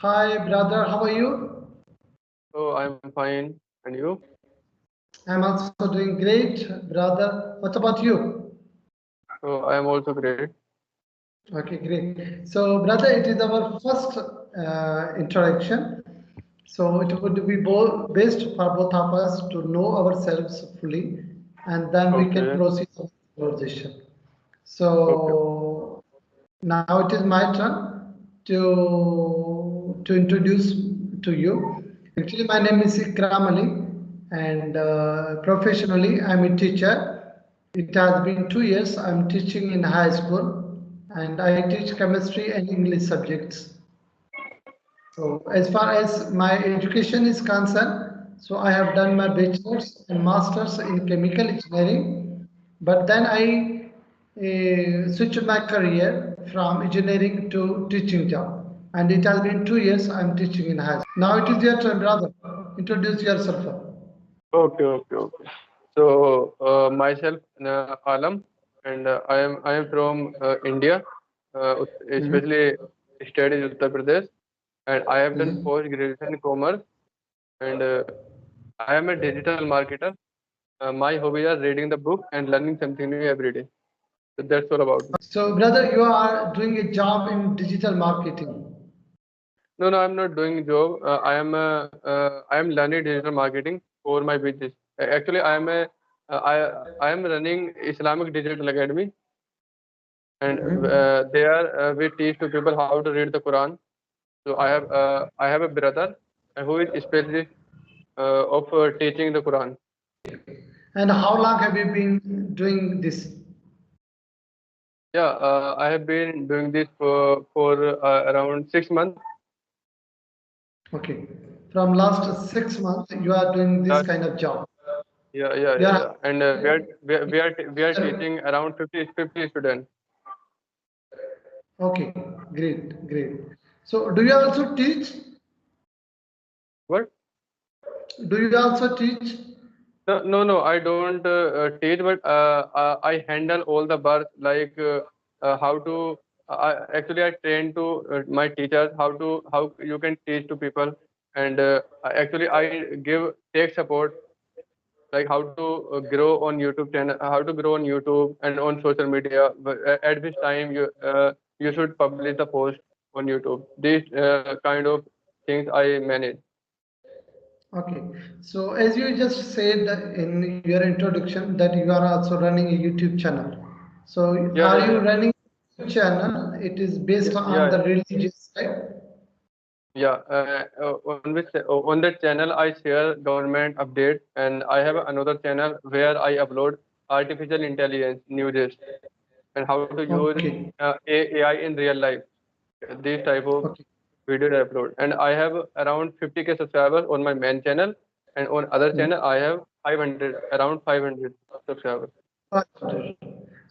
Hi, brother. How are you? Oh, I'm fine. And you? I'm also doing great, brother. What about you? Oh, I am also great. Okay, great. So, brother, it is our first introduction. So, it would be best for both of us to know ourselves fully, and then we can Okay. proceed with the conversation. Okay. So, now it is my turn to introduce to you. Actually, my name is Ikram Ali, and professionally, I'm a teacher. It has been 2 years. I'm teaching in high school, and I teach chemistry and English subjects. So, as far as my education is concerned, so I have done my bachelor's and master's in chemical engineering, but then I switched my career from engineering to teaching job, and it has been 2 years I'm teaching in high school. Now it is your turn, brother. Introduce yourself. Okay. So, myself, Alam, and I am from India, Mhm. especially state is Uttar Pradesh, and I have done Mhm. post graduation in commerce, and I am a digital marketer. My hobbies are reading the book and learning something new every day. So that's all about me. So, brother, you are doing a job in digital marketing. No, I'm not doing job. I am learning digital marketing for my business. Actually, I am running Islamic Digital Academy, and Mhm. there we teach to people how to read the Quran. So I have a brother who is specialist of teaching the Quran. And how long have you been doing this? Yeah, I have been doing this for around 6 months. Okay. From last 6 months, you are doing this Uh, kind of job. yeah. Yeah. Yeah. And we are teaching around 50 students. Okay. Great. Great. So, do you also teach? What? Do you also teach? No, I don't teach, but I handle all the work like how to. Actually, I train to my teachers how you can teach to people, and actually I give tech support like how to grow on YouTube channel, how to grow on YouTube and on social media. At which time you should publish the post on YouTube. These kind of things I manage. Okay. So, as you just said in your introduction that you are also running a YouTube channel. So, are you Yeah. running a channel? It is based on Yeah. the religious side. Yeah, on that channel I share government updates, and I have another channel where I upload artificial intelligence news and how to use Okay. AI in real life. These type of Okay. videos I upload, and I have around 50K subscribers on my main channel, and on other Mhm. channel I have 500 around 500 subscribers.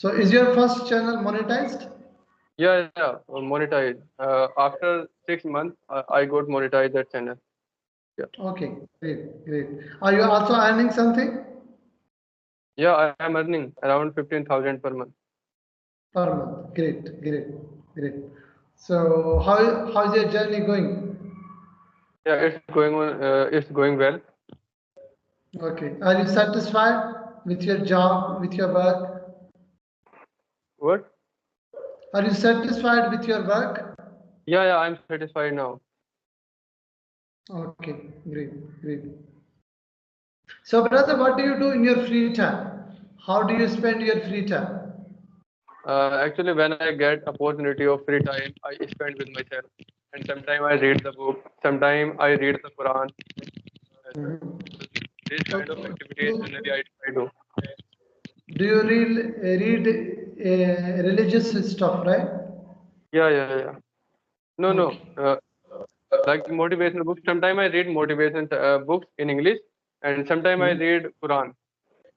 So, is your first channel monetized? Yeah, monetize. After 6 months, I got monetized that channel. Yeah, Okay, great, great. Are you also earning something yeah, I am earning around 15,000 per month. per month? Great, great, great. So how's your journey going? Yeah, it's going on. It's going well. Okay. Are you satisfied with your job, with your work? What? Are you satisfied with your work? Yeah. I'm satisfied now. Okay, great, great. So, brother, what do you do in your free time? How do you spend your free time? Actually, when I get opportunity of free time, I spend with myself. And sometimes I read the book. Sometimes I read the Quran. Mhm. This So, kind of activities generally I do. do you read religious stuff, right? Yeah. No. Okay. Like motivational books. Sometimes I read motivation books in English, and sometimes I Mhm. read Quran.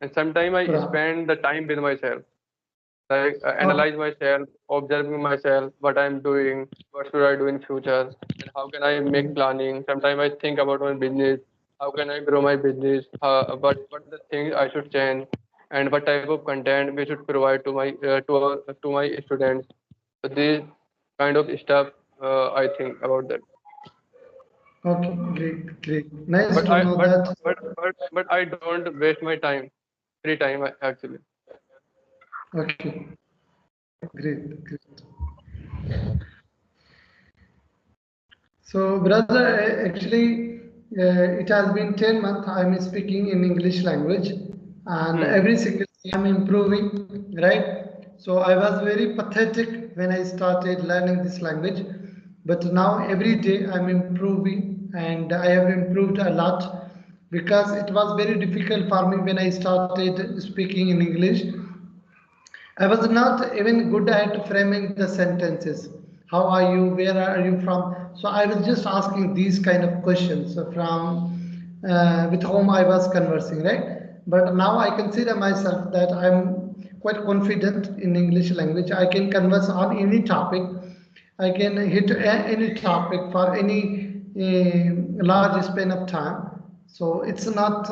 And sometimes I Quran. spend the time with myself. Like Okay. analyze myself, observing myself, what I'm doing, what should I do in future, and how can I make Mhm. planning. Sometimes I think about my business, how can I grow my business, what the things I should change, and what type of content we should provide to my students. So these kind of stuff I think about that. Okay, great, great. Nice But to I know but that. but I don't waste my time, free time actually. Okay, great, great. So, brother, actually, it has been 10 months I'm speaking in English language, and Hmm. every single day I'm improving, right? So, I was very pathetic when I started learning this language, but now every day I'm improving, and I have improved a lot because it was very difficult for me when I started speaking in English. I was not even good at framing the sentences. How are you? Where are you from? So I was just asking these kind of questions from with whom I was conversing, right? But now I consider myself that I'm quite confident in English language. I can converse on any topic. I can hit any topic for any large span of time. So it's not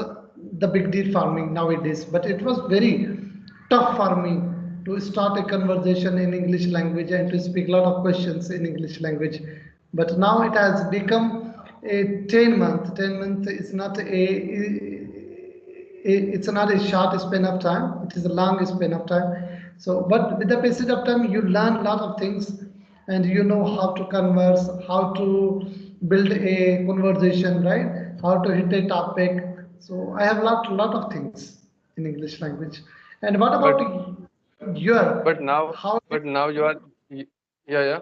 the big deal for me nowadays. But it was very tough for me to start a conversation in English language and to speak a lot of questions in English language. But now it has become a 10 month. 10 month is not it's not a short span of time, it is a long span of time. So, but with the passage of time, you learn a lot of things and you know how to converse, how to build a conversation, right? How to hit a topic. So, I have learned a lot of things in English language. And what But about your, but now how, but now you are yeah, yeah.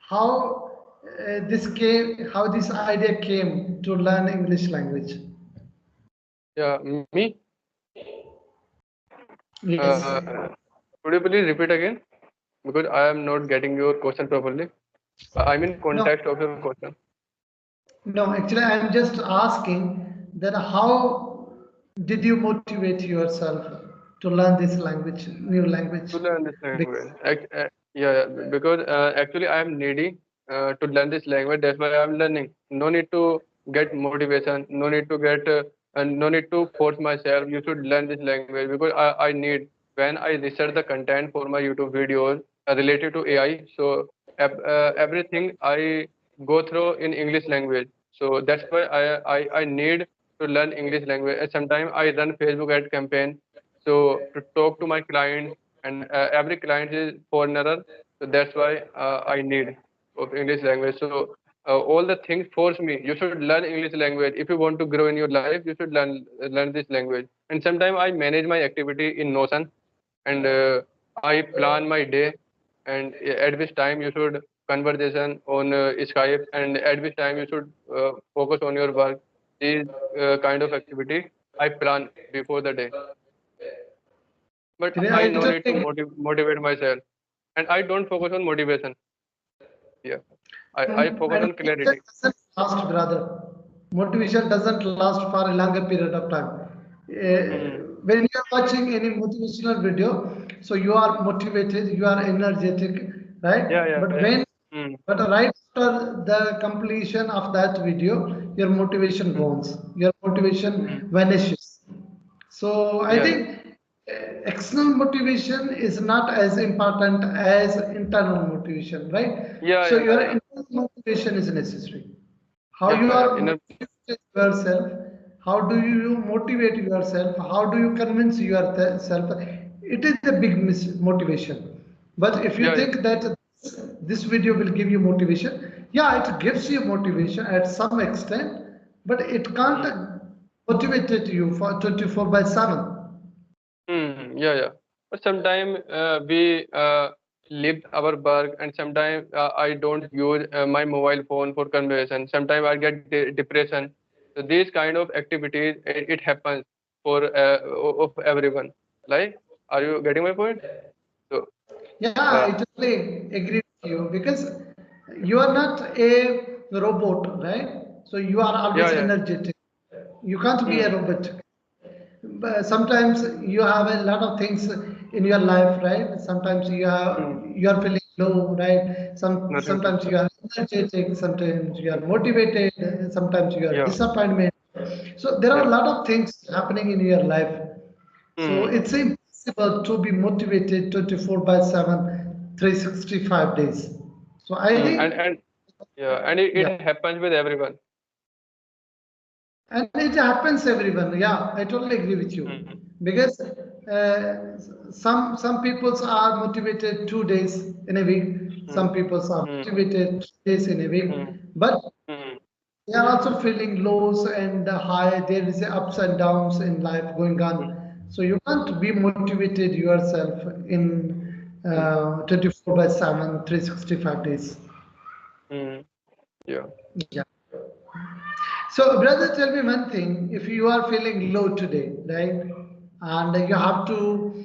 how how this idea came to learn English language? Yeah, me. Yes. Uh, could you please repeat again? Because I am not getting your question properly. I mean No, context of your question. no, actually, I'm just asking that how did you motivate yourself to learn this language, new language? To learn this language. Because, Yeah, yeah, because actually I am needy to learn this language. That's why I am learning. No need to get motivation. No need to get and no need to force myself. You should learn this language because I need when I research the content for my YouTube videos related to AI. So everything I go through in English language. So that's why I need to learn English language. And sometimes I run Facebook ad campaign. So to talk to my clients and every client is foreigner, so that's why I need of English language. So all the things force me. You should learn English language if you want to grow in your life. You should learn this language. And sometimes I manage my activity in Notion, and I plan my day. And at which time you should conversation on Skype, and at which time you should focus on your work. These kind of activity I plan before the day, but I I no need to totally motivate myself, and I don't focus on motivation. Yeah, I focus and on motivation clarity. doesn't last, brother. Motivation doesn't last for a longer period of time. Hmm. When you are watching any motivational video, so you are motivated, you are energetic, Yeah, right? yeah, But yeah. when Hmm. but right after the completion of that video, your motivation Hmm. goes, your Hmm. motivation vanishes. So I Yeah, yeah, think external motivation is not as important as internal motivation, right? yeah, So yeah, your yeah, internal motivation is necessary. How yeah, you yeah. are motivated yourself, how do you motivate yourself, how do you convince yourself? It is a big motivation. But if you Yeah, yeah. think that this video will give you motivation, yeah, it gives you motivation at some extent, but it can't Hmm. motivate you for 24 by 7. Hmm. Yeah, yeah. But sometimes we leave our work, and sometimes I don't use my mobile phone for conversation. Sometimes I get depression. So these kind of activities, it happens for of everyone. Like, are you getting my point? So, Yeah, I uh, totally agree with you because you are not a robot, right? So you are yeah, always yeah. energetic. You can't be a Hmm. robot. But sometimes you have a lot of things in your life, right? Sometimes Hmm. you are feeling low, right? Nothing to Sometimes say. you are energetic, sometimes you are motivated, sometimes you are Yeah, disappointment. So there are a yeah. lot of things happening in your life. So Hmm. it's impossible to be motivated 24 by 7, 365 days. So I Hmm. think And Yeah, and Yeah. it happens with everyone. And it happens everyone. Yeah, I totally agree with you. Mm, Because some peoples are motivated 2 days in a week. Some mm, peoples are mm, motivated 3 days in a week. mm, But mm, they are also feeling lows and high. There is ups and downs in life going on. mm, So you can't be motivated yourself in mm, 24 by 7, 365 days. mm. Yeah. Yeah. So, brother, tell me one thing. If you are feeling low today, right, and you have to,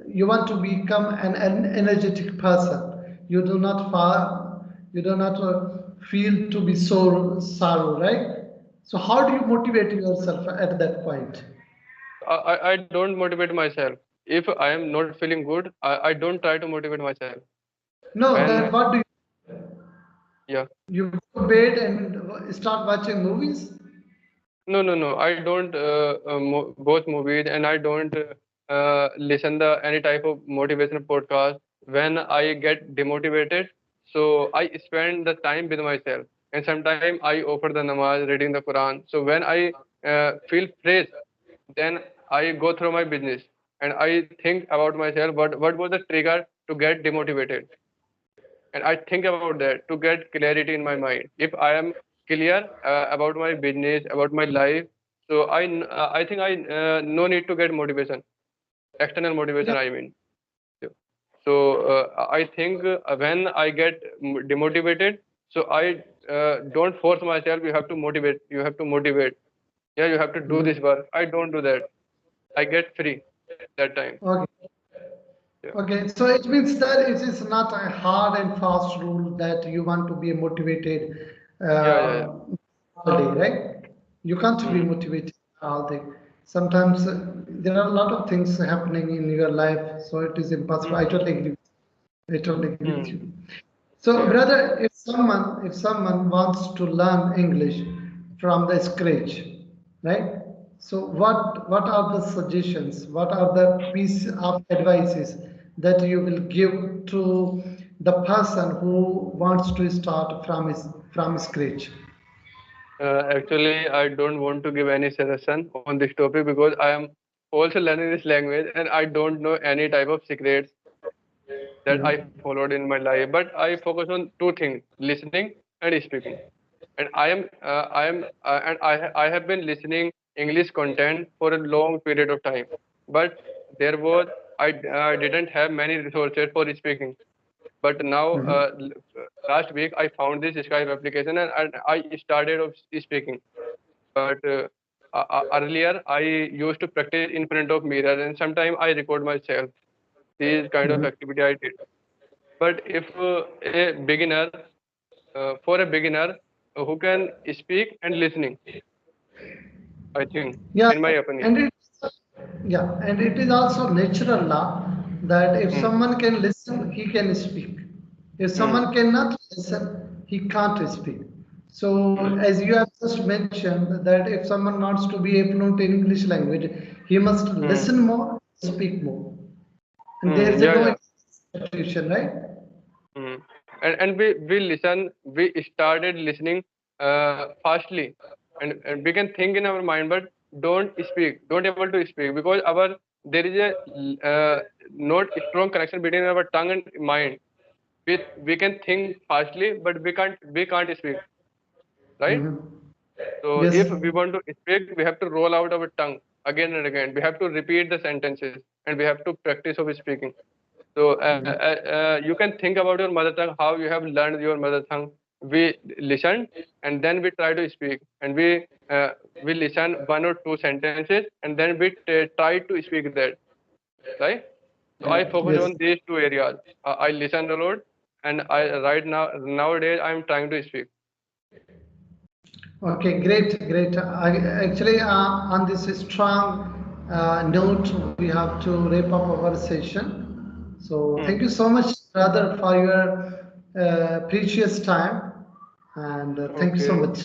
you want to become an energetic person, you do not you do not feel to be so sorrow, right? So, how do you motivate yourself at that point? I don't motivate myself. If I am not feeling good, I don't try to motivate myself. No, When then what do yeah, you go to bed and start watching movies? no. I don't watch movies and I don't listen the any type of motivational podcast. When I get demotivated, so I spend the time with myself. And sometimes I offer the namaz, reading the Quran. So when I feel fresh, then I go through my business and I think about myself. What was the trigger to get demotivated? And I think about that to get clarity in my mind. If I am clear about my business, about my life, so I think I no need to get motivation, external motivation. Yeah, I mean, so I think when I get demotivated, so I don't force myself. You have to motivate. You have to motivate. Yeah, you have to do this mhm. work. I don't do that. I get free that time. Okay. Yeah, Okay, so it means that it is not a hard and fast rule that you want to be motivated yeah. all day, right? You can't be Mm, motivated all day. Sometimes there are a lot of things happening in your life, so it is impossible. I mm, totally agree. I totally agree with mm, you. So, yeah. brother, if someone wants to learn English from the scratch, right? So, what are the suggestions? What are the piece of advices that you will give to the person who wants to start from scratch? Actually, I don't want to give any suggestion on this topic because I am also learning this language and I don't know any type of secrets that I Mhm. followed in my life. But I focus on two things: listening and speaking. And I have been listening English content for a long period of time. But there was I didn't have many resources for speaking. But now Mhm. last week I found this Skype application and I started of speaking. But earlier I used to practice in front of mirror and sometimes I record myself. These kind of Mhm. activity I did. But if a beginner, for a beginner who can speak and listening, I think, Yeah, in my opinion. and it is also natural law that if Hmm. someone can listen, he can speak. If Hmm. someone cannot listen, he can't speak. So, Hmm. as you have just mentioned, that if someone wants to be a fluent in English language, he must Hmm. listen more, speak more, and there Hmm. is a Yeah, no yeah. expectation, right? Hmm. And we listen. We started listening fastly, and we can think in our mind, but don't speak. Don't able to speak because our there is a not strong connection between our tongue and mind. We can think fastly, but we can't speak, right? Mhm. So Yes. if we want to speak, we have to roll out our tongue again and again. We have to repeat the sentences, and we have to practice of speaking. So you can think about your mother tongue, how you have learned your mother tongue. We listen and then we try to speak, and we listen one or two sentences, and then we try to speak that, right? So I focus Yes. on these two areas. I listen a lot, and I right now nowadays I am trying to speak. Okay, great, great. Actually, on this strong note, we have to wrap up our session. So, Hmm. thank you so much, brother, for your precious time, and thank you so Okay. much.